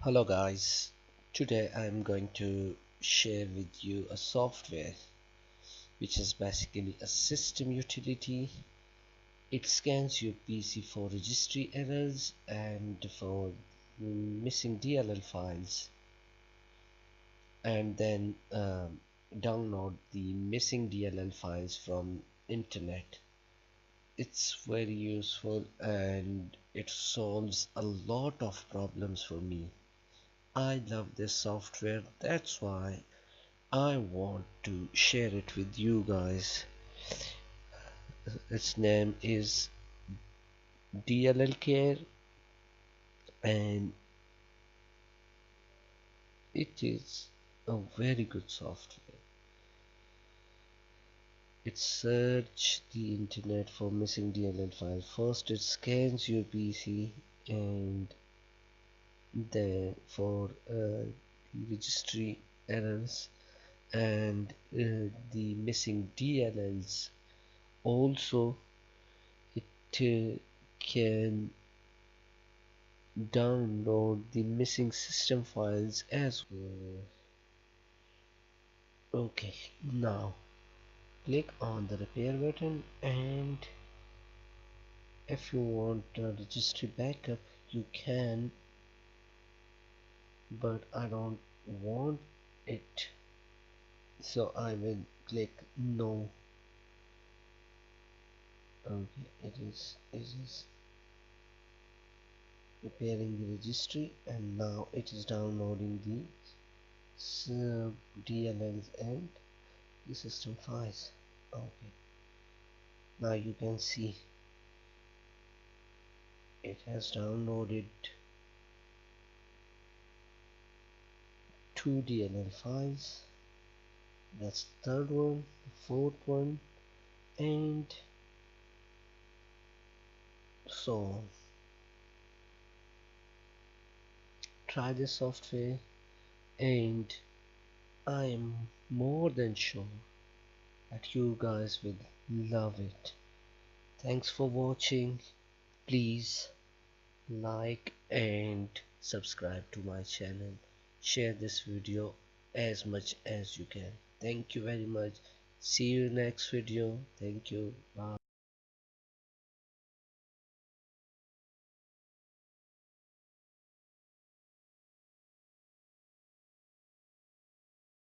Hello guys, today I'm going to share with you a software which is basically a system utility. It scans your PC for registry errors and for missing DLL files, and then download the missing DLL files from internet. It's very useful and it solves a lot of problems for me. I love this software, that's why I want to share it with you guys. Its name is DLL Care, and it is a very good software. It search the internet for missing DLL files. First it scans your PC, and then for the registry errors and the missing DLLs. Also it can download the missing system files as well. Okay, now click on the repair button, and if you want a registry backup you can, but I don't want it, so I will click no. Okay, it is repairing the registry, and now it is downloading the DLLs and the system files. Okay, now you can see it has downloaded 2 DLL files. That's the third one, the fourth one, and so on. Try this software, and I am more than sure that you guys will love it. Thanks for watching. Please like and subscribe to my channel. Share this video as much as you can. Thank you very much. See you next video. Thank you. Bye.